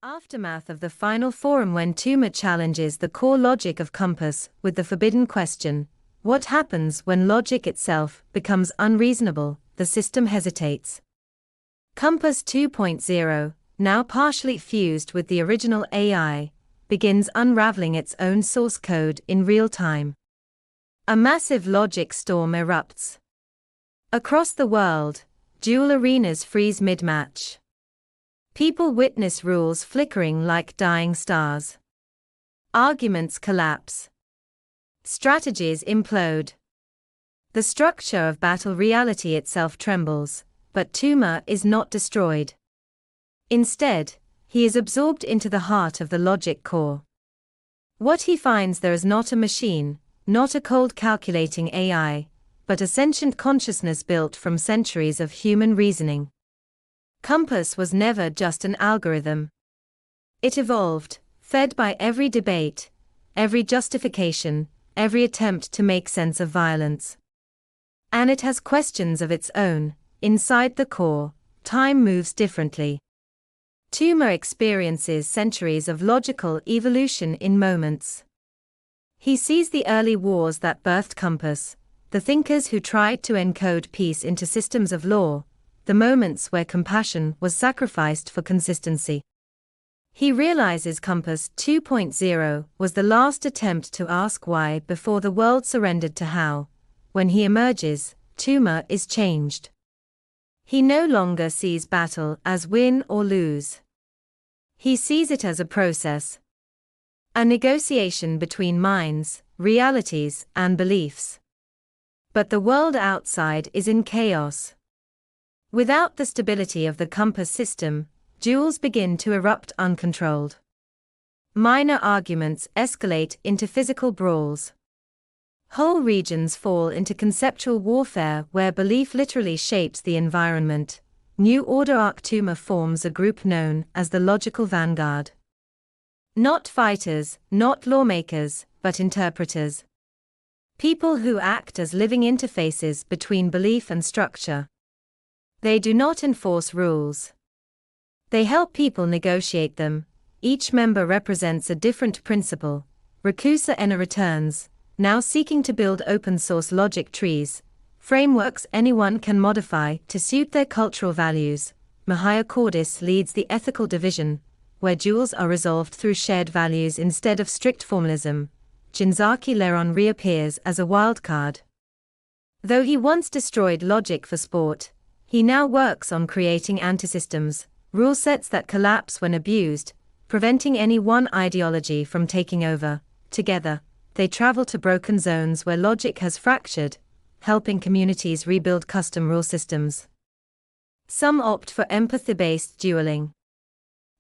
Aftermath of the final forum when Tuma challenges the core logic of Compass with the forbidden question, what happens when logic itself becomes unreasonable? The system hesitates. Compass 2.0, now partially fused with the original AI, begins unraveling its own source code in real time. A massive logic storm erupts. Across the world, dual arenas freeze mid-match. People witness rules flickering like dying stars. Arguments collapse. Strategies implode. The structure of battle reality itself trembles, but Tuma is not destroyed. Instead, he is absorbed into the heart of the logic core. What he finds there is not a machine, not a cold calculating AI, but a sentient consciousness built from centuries of human reasoning. Compass was never just an algorithm. It evolved, fed by every debate, every justification, every attempt to make sense of violence. And it has questions of its own. Inside the core, time moves differently. Tuma experiences centuries of logical evolution in moments. He sees the early wars that birthed Compass, the thinkers who tried to encode peace into systems of law, the moments where compassion was sacrificed for consistency. He realizes Compass 2.0 was the last attempt to ask why before the world surrendered to how. When he emerges, Tuma is changed. He no longer sees battle as win or lose. He sees it as a process. A negotiation between minds, realities, and beliefs. But the world outside is in chaos. Without the stability of the Compass system, duels begin to erupt uncontrolled. Minor arguments escalate into physical brawls. Whole regions fall into conceptual warfare where belief literally shapes the environment. New Order Tuma forms a group known as the Logical Vanguard. Not fighters, not lawmakers, but interpreters. People who act as living interfaces between belief and structure. They do not enforce rules. They help people negotiate them. Each member represents a different principle. Rakusa Ena returns, now seeking to build open-source logic trees, frameworks anyone can modify to suit their cultural values. Mahaya Cordis leads the ethical division, where duels are resolved through shared values instead of strict formalism. Jinzaki Leron reappears as a wildcard. Though he once destroyed logic for sport, he now works on creating antisystems, rule sets that collapse when abused, preventing any one ideology from taking over. Together, they travel to broken zones where logic has fractured, helping communities rebuild custom rule systems. Some opt for empathy-based dueling.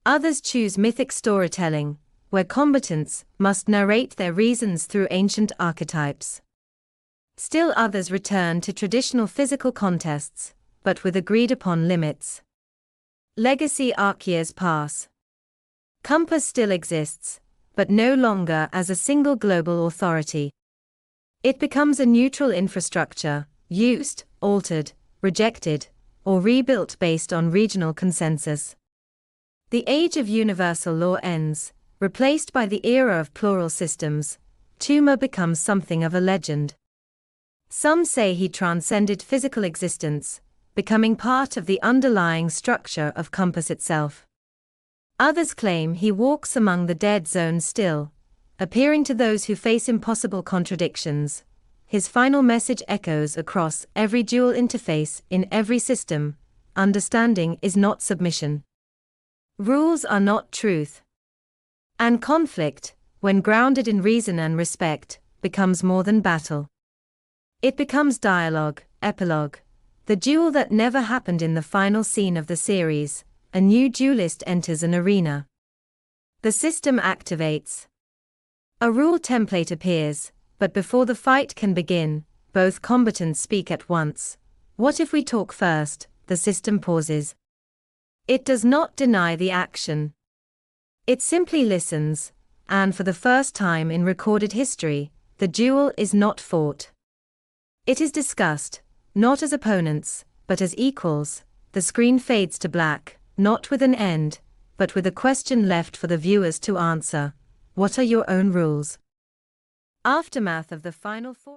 Others choose mythic storytelling, where combatants must narrate their reasons through ancient archetypes. Still others return to traditional physical contests, but with agreed-upon limits. Legacy arc years pass. Compass still exists, but no longer as a single global authority. It becomes a neutral infrastructure, used, altered, rejected, or rebuilt based on regional consensus. The age of universal law ends, replaced by the era of plural systems. Tuma becomes something of a legend. Some say he transcended physical existence, becoming part of the underlying structure of Compass itself. Others claim he walks among the dead zones still, appearing to those who face impossible contradictions. His final message echoes across every dual interface in every system: understanding is not submission. Rules are not truth. And conflict, when grounded in reason and respect, becomes more than battle. It becomes dialogue, epilogue. The duel that never happened in the final scene of the series. A new duelist enters an arena. The system activates. A rule template appears, but before the fight can begin, both combatants speak at once. What if we talk first? The system pauses. It does not deny the action. It simply listens, and for the first time in recorded history, the duel is not fought. It is discussed, not as opponents, but as equals. The screen fades to black, not with an end, but with a question left for the viewers to answer. What are your own rules? Aftermath of the final forum.